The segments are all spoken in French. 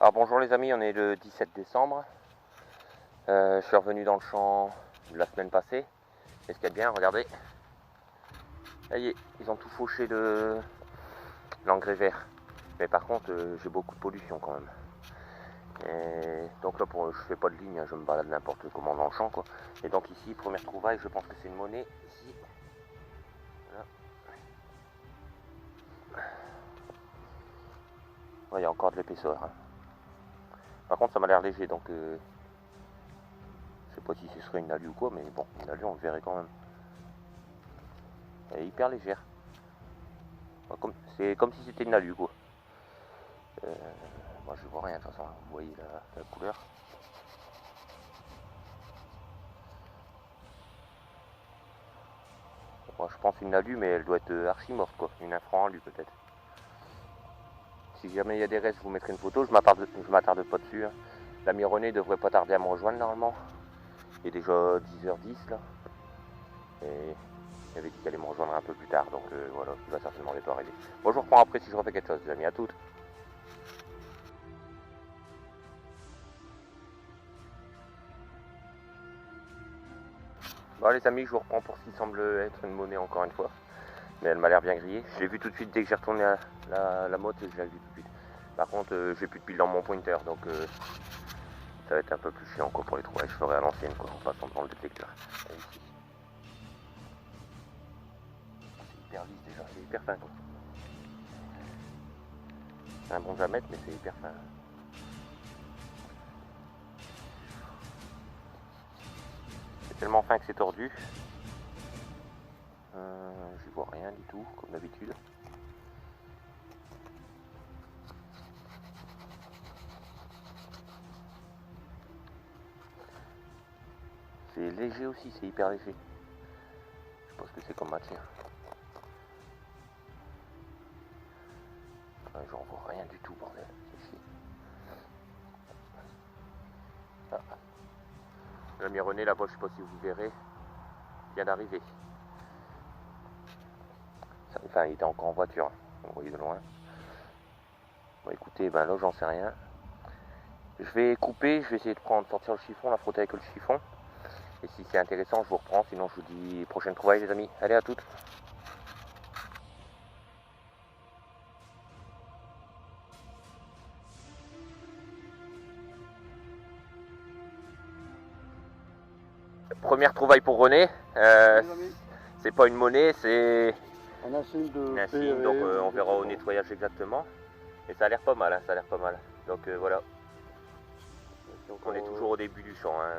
Alors bonjour les amis, on est le 17 décembre. Je suis revenu dans le champ la semaine passée. Et ce qu'il y a de bien, regardez. Ça y est, ils ont tout fauché de l'engrais vert. Mais par contre, j'ai beaucoup de pollution quand même. Et donc là, je fais pas de ligne, hein, je me balade n'importe comment dans le champ, quoi. Et donc ici, première trouvaille, je pense que c'est une monnaie. Ici. Voilà. Ouais, il y a encore de l'épaisseur. Hein. Par contre, ça m'a l'air léger, donc je sais pas si ce serait une alu ou quoi, mais bon, une alu, on le verrait quand même. Elle est hyper légère. C'est comme si c'était une alu, quoi. Moi, je vois rien, de toute façon, vous voyez la couleur. Moi, je pense une alu, mais elle doit être archi morte, quoi. Une infra alu, peut-être. Si jamais il y a des restes, je vous mettrai une photo. Je m'attarde pas dessus. Hein. L'ami René devrait pas tarder à me rejoindre normalement. Il est déjà 10h10 là. Et il avait dit qu'elle allait me rejoindre un peu plus tard. Donc voilà, il va certainement bientôt arriver. Bon, je vous reprends après si je refais quelque chose, les amis. À toutes. Bon, les amis, je vous reprends pour ce qui semble être une monnaie encore une fois. Mais elle m'a l'air bien grillée. Je l'ai vu tout de suite dès que j'ai retourné la motte, je l'ai vu tout de suite. Par contre, j'ai plus de pile dans mon pointer, donc ça va être un peu plus chiant quoi, pour les trouvailles. Je ferai à l'ancienne quoi, en passant devant le détecteur. Et ici. C'est hyper lisse déjà, c'est hyper fin quoi. C'est un bon diamètre, mais c'est hyper fin. C'est tellement fin que c'est tordu. J'y vois rien du tout, comme d'habitude. C'est léger aussi, c'est hyper léger. Je sais pas ce que c'est comme matière. J'en vois rien du tout, bordel. Ici. Ah. L'ami René là-bas, je sais pas si vous verrez, vient d'arriver. Enfin, il était encore en voiture, vous voyez de loin. Bon, écoutez, ben là, j'en sais rien. Je vais couper, je vais essayer de sortir le chiffon, la frotter avec le chiffon. Et si c'est intéressant, je vous reprends. Sinon, je vous dis prochaine trouvaille, les amis. Allez, à toutes. Première trouvaille pour René. C'est pas une monnaie, c'est un insigne de insigne, donc on verra au nettoyage exactement. Et ça a l'air pas mal, hein, ça a l'air pas mal. Donc voilà. Donc on est toujours au début du champ. Hein.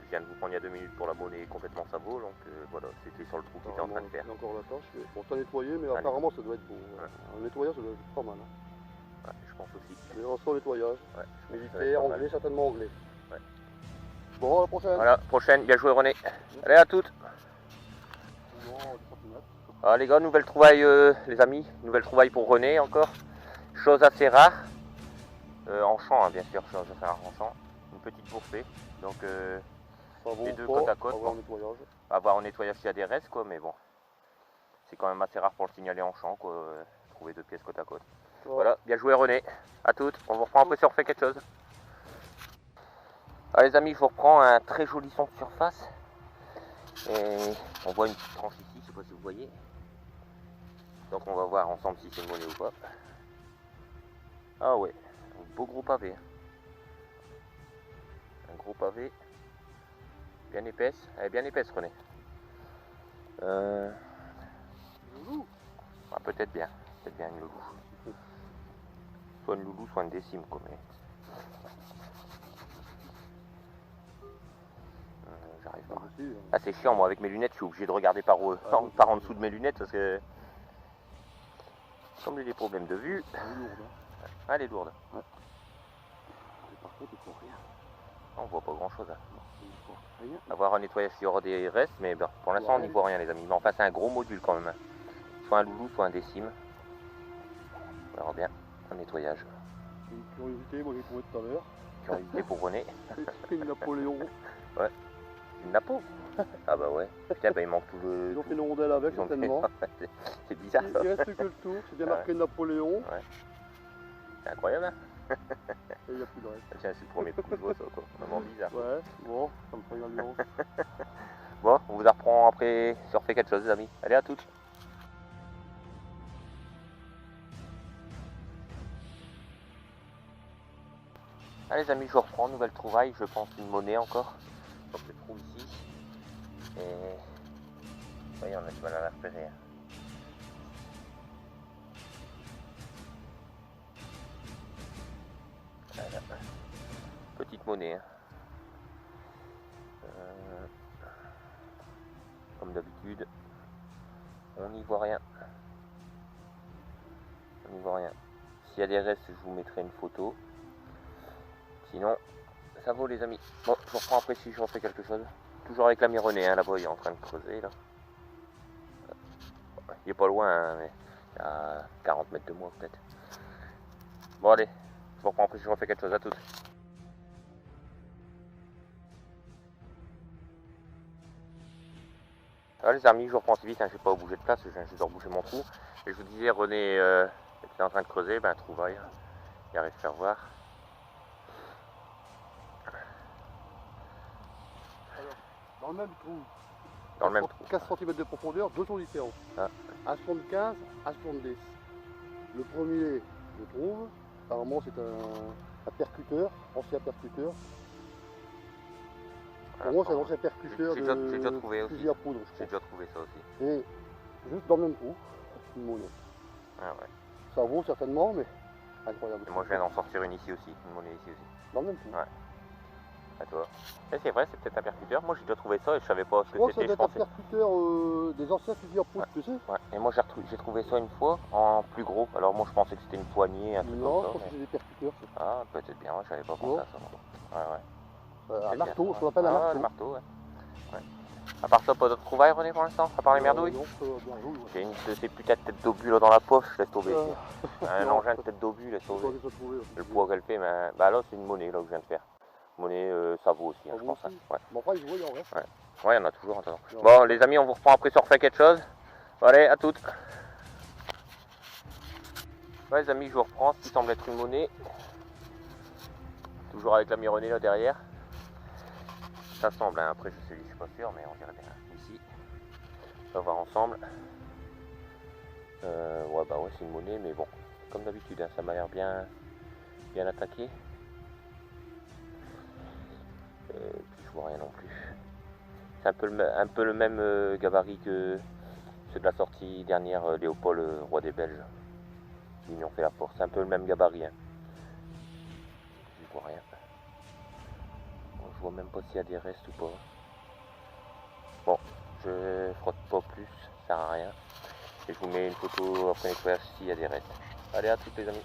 Je viens de vous prendre il y a 2 minutes pour la monnaie complètement sabot, donc voilà, c'était sur le trou qu'il était en train de faire. Il y a encore la tâche, mais bon, t'as nettoyé, mais apparemment ça doit être beau. Ouais. Un nettoyage, ça doit être pas mal. Hein. Ouais, je pense aussi. Mais on sort le nettoyage. Ouais, militaire, anglais, certainement anglais. Ouais. Bon, à la prochaine. Voilà, prochaine, bien joué René. Allez, à toutes. Alors les gars, nouvelle trouvaille les amis, nouvelle trouvaille pour René encore. Chose assez rare. En champ, hein, bien sûr, chose assez rare en champ. Une petite boursée. Donc les deux côte à côte. À voir au nettoyage s'il y a des restes quoi, mais bon. C'est quand même assez rare pour le signaler en champ quoi. Trouver 2 pièces côte à côte. Ouais. Voilà, bien joué René. À toutes. On vous reprend après si on refait quelque chose. Alors les amis, je vous reprends un très joli son de surface. Et on voit une petite tranche ici, je sais pas si vous voyez. Donc on va voir ensemble si c'est une monnaie ou pas. Ah ouais, un beau gros pavé. Un gros pavé. Bien épaisse. Elle est bien épaisse René. Ah, peut-être bien une loulou. Soit une loulou, soit une décime quoi, mais... J'arrive pas. Ah c'est chiant, moi avec mes lunettes je suis obligé de regarder par en dessous de mes lunettes parce que... Comme j'ai des problèmes de vue... Elle est lourde. Ouais. Par contre, il faut rien. On voit pas grand chose. Hein. À voir un nettoyage s'il y aura des restes, mais ben, pour l'instant on n'y voit rien les amis. Mais enfin c'est un gros module quand même. Soit un loulou, soit un décime. On verra bien un nettoyage. Une curiosité, moi j'ai trouvé tout à l'heure. Curiosité pour René. C'est une Napoléon. Ouais. Une Napo. Ah bah ouais. Putain, bah, il manque tout le... Ils ont fait une rondelle avec certainement. C'est bizarre ça. Il reste que le tour, c'est bien marqué Napoléon. Ouais. C'est incroyable hein. Et il n'y a plus de reste. Tiens, c'est le premier coup que je vois ça, quoi. Vraiment bizarre. Ouais, bon, ça me fait une nuance. Bon, on vous reprend après si on refait quelque chose, les amis. Allez, à toutes. Allez, les amis, je reprends. Nouvelle trouvaille. Je pense une monnaie encore. Donc, je trouve ici. Et. Vous voyez, on a du mal à la repérer. Voilà. Petite monnaie. Hein. Comme d'habitude, on n'y voit rien. On n'y voit rien. S'il y a des restes, je vous mettrai une photo. Sinon, ça vaut, les amis. Bon, je reprends après si je refais quelque chose. Toujours avec la Mironnet, hein, là-bas, il est en train de creuser, là. Il est pas loin, hein, mais il y a 40 mètres de moi, peut-être. Bon, allez, je reprends après si je refais quelque chose. À toutes. Alors les amis, je reprends assez vite, hein, je vais pas bouger de place, je viens juste de reboucher mon trou. Et je vous disais, René était en train de creuser, ben trouvaille, il arrive à faire voir. Alors, dans le même trou, Dans le même trou. 15 cm de profondeur, deux sont différents. Ah. À 75, à 70. Le premier, je trouve, apparemment c'est un percuteur, ancien percuteur. Pour moi, c'est un ancien percuteur J'ai déjà trouvé aussi. fusil à poudre, je J'ai crois. déjà trouvé ça aussi. Et juste dans le même trou, une monnaie. Ah ouais. Ça vaut certainement, mais incroyable. Et moi je viens d'en sortir une ici aussi, une monnaie ici aussi. Dans le même trou. Ouais. À toi. Et c'est vrai, c'est peut-être un percuteur. Moi j'ai déjà trouvé ça et je savais pas ce Je que crois que ça c'était. doit être un percuteur des anciens fusils à poudre, tu sais. Ouais. Et moi j'ai trouvé ça une fois en plus gros. Alors moi je pensais que c'était une poignée, un truc Non, je comme crois ça. que c'est des percuteurs. Ah peut-être bien, j'avais pas pensé Non. à ça. Ouais ouais. Un C'est marteau, bien. ce qu'on appelle un Ah, marteau. le marteau, ouais. Ouais. À part ça, pas d'autres trouvailles, René, pour l'instant? À part les merdouilles? Non, merdouilles, ouais. J'ai une de ces putains de têtes d'obus là dans la poche, laisse tomber. Un non, engin de tête d'obus, laisse tomber. Faut trouver, Le poids qu'elle fait, mais bah là c'est une monnaie là que je viens de faire. Monnaie, ça vaut aussi, hein, Ça je vaut pense. Hein. aussi. Ouais. Bon, après, je vois, il en reste. Ouais, il y en a toujours. Attends. Non. Bon, les amis, on vous reprend après si on refait quelque chose. Bon, allez, à toutes. Ouais, les amis, je vous reprends ce qui semble être une monnaie. Toujours avec la Mironnet là derrière. Ça semble, hein. Après je suis pas sûr, mais on dirait bien ici. On va voir ensemble. Ouais, bah ouais, c'est une monnaie, mais bon, comme d'habitude, hein, ça m'a l'air bien attaqué. Et puis je vois rien non plus. C'est un peu le même gabarit que ceux de la sortie dernière, Léopold, roi des Belges. Ils m'ont fait la force. C'est un peu le même gabarit. Hein. Je vois rien. Bon, je vois même pas s'il y a des restes ou pas. Bon, je frotte pas plus, ça sert à rien. Et je vous mets une photo après nettoyage s'il y a des restes. Allez, à toutes les amis.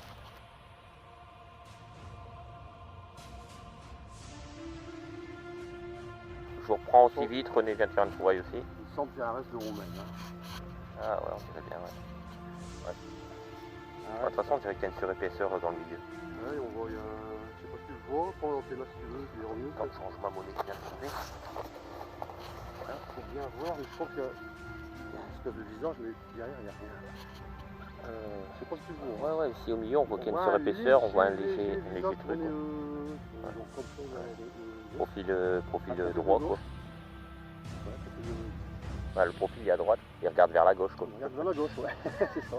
Je vous reprends aussi vite, René vient de faire une trouvaille aussi. Il semble qu'il y a un reste de roumaine. Ah ouais, on dirait bien, ouais. Ah, De toute façon, on dirait qu'il y a une surépaisseur dans le milieu. Ouais, on voit, il y a... je sais pas si tu le vois, prends dans tes mains si tu veux, puis revenu. Quand je change ma monnaie que je viens de trouver. Voilà, faut bien voir, mais je crois qu'il y a une espèce de visage, mais derrière, il n'y a rien. Je sais pas si tu le vois. Ouais, ici au milieu, on voit qu'il y a une voit un surépaisseur, on voit un léger léger visage truc. qu'on est, Ouais. donc comme ça, Profil côté droit, de quoi. ouais, côté de- Ouais, le profil il est à droite, il regarde vers la gauche, quoi. Il regarde vers la gauche, ouais, c'est ça.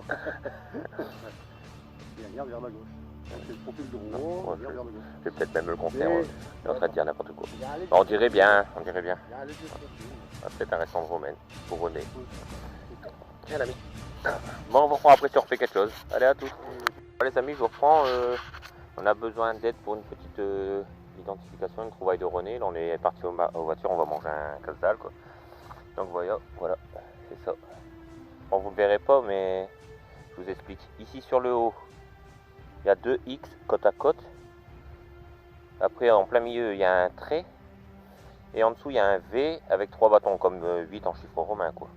Il regarde vers la gauche. C'est le profil droit, Ouais, il regarde vers la gauche. Je vais peut-être même le contraire, Mais- on est en train de dire n'importe quoi. Il y a un léger- On dirait bien, on dirait bien. il y a un léger profil. Ah, peut-être un restant de romaine, pour René. Tiens l'ami. Bon, on vous reprend après si on refait quelque chose. Allez, à tous. Bon, les amis, je vous reprends. On a besoin d'aide pour une petite identification, une trouvaille de René. Là, on est parti aux voitures, on va manger un casse-dalle, quoi. Donc voilà, c'est ça. Bon, vous ne le verrez pas, mais je vous explique. Ici sur le haut, il y a deux X côte à côte. Après, en plein milieu, il y a un trait. Et en dessous, il y a un V avec 3 bâtons, comme 8 en chiffre romain, quoi.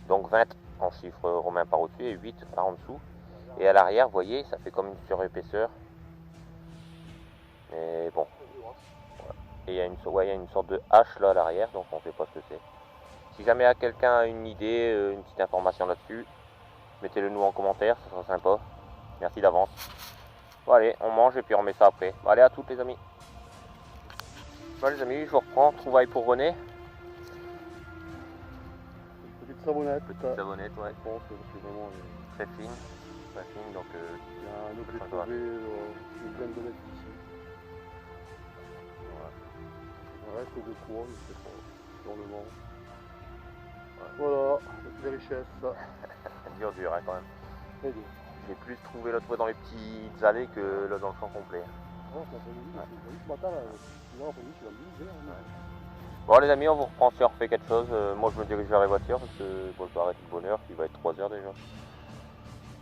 Donc 20 en chiffre romain par au-dessus et 8 par en dessous. Et à l'arrière, vous voyez, ça fait comme une surépaisseur. Mais bon. Et il y a une sorte de hache là à l'arrière, donc on ne sait pas ce que c'est. Si jamais quelqu'un a une idée, une petite information là-dessus, mettez-le nous en commentaire, ça sera sympa. Merci d'avance. Bon allez, on mange et puis on remet ça après. Bon, allez, à toutes les amis. Bon les amis, je vous reprends, trouvaille pour René. Petite savonnette. Petite savonnette, ouais. Je pense que c'est vraiment Très fine. Très fine, donc il y a un objet trouvé une dizaine de mètres d'ici. Un reste de quoi, je sais pas. Dans le vent. Ouais. Voilà, les richesses. dur hein, quand même. Très dur. J'ai plus trouvé l'autre fois dans les petites allées que là dans le champ complet. Non, c'est ce matin, là, je suis bon les amis, on vous reprend si on refait quelque chose. Moi je me dirige vers les voitures parce que bon, je vais arrêter de bonne heure, il va être 3h déjà.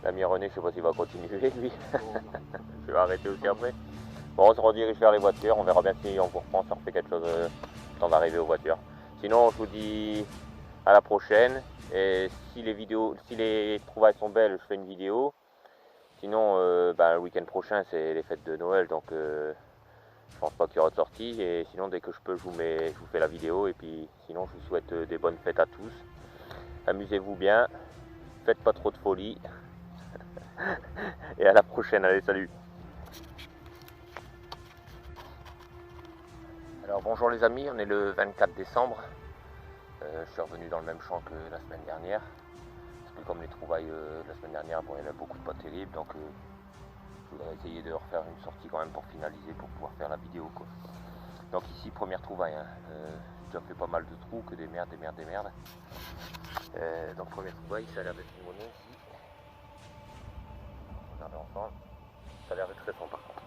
L'ami René, je sais pas s'il va continuer lui. Je vais arrêter aussi après. Bon, on se redirige vers les voitures, on verra bien si on vous reprend, si on refait quelque chose le temps d'arriver aux voitures. Sinon je vous dis à la prochaine. Et si les trouvailles sont belles, je fais une vidéo. Sinon, le week-end prochain, c'est les fêtes de Noël, donc je pense pas qu'il y aura de sortie. Et sinon, dès que je peux, je vous fais la vidéo. Et puis, sinon, je vous souhaite des bonnes fêtes à tous. Amusez-vous bien, faites pas trop de folie. Et à la prochaine, allez, salut. Alors, bonjour les amis, on est le 24 décembre. Je suis revenu dans le même champ que la semaine dernière. Parce que comme les trouvailles la semaine dernière, bon, il y en a beaucoup de pas terribles, donc je voudrais essayer de refaire une sortie quand même pour finaliser, pour pouvoir faire la vidéo quoi. Donc ici, première trouvaille, hein. J'ai déjà fait pas mal de trous, que des merdes. Donc première trouvaille, ça a l'air d'être une monnaie ici. Regardez ensemble, ça a l'air d'être récent par contre.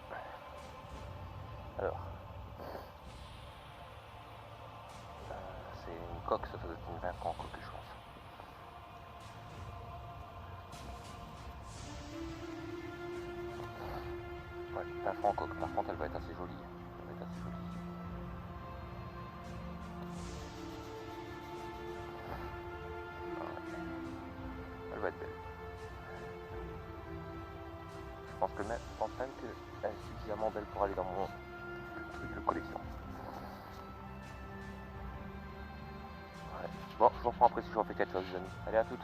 Alors, c'est une coque, ça doit être une 20 francs coque je pense. Ouais, 20 francs coque, par contre elle va être assez jolie. Elle va être belle. Je pense même qu'elle est suffisamment belle pour aller dans mon truc de collection. Ouais. Bon, je vous reprends après si je refais quelque chose les amis. Allez, à toutes.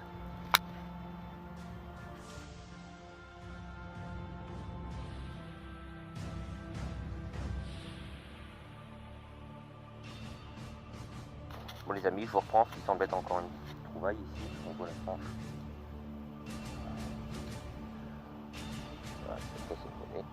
Bon les amis, je vous reprends, il semble être encore une petite trouvaille ici, on voit la frange. Voilà, cette fois c'est une monnaie.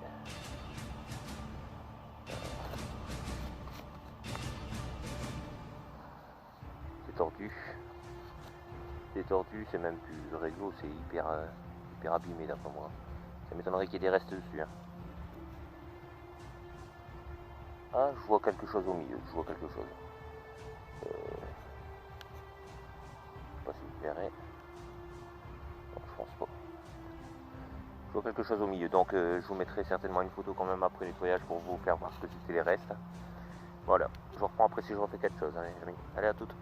C'est tordu, c'est même plus réglo, c'est hyper abîmé d'après moi. Ça m'étonnerait qu'il y ait des restes dessus. Hein. Ah, je vois quelque chose au milieu, je sais pas si vous verrez. Non, je pense pas. Je vois quelque chose au milieu, donc je vous mettrai certainement une photo quand même après nettoyage pour vous faire voir ce que c'était les restes. Voilà, je vous reprends après si je refais quelque chose. Allez, à toutes.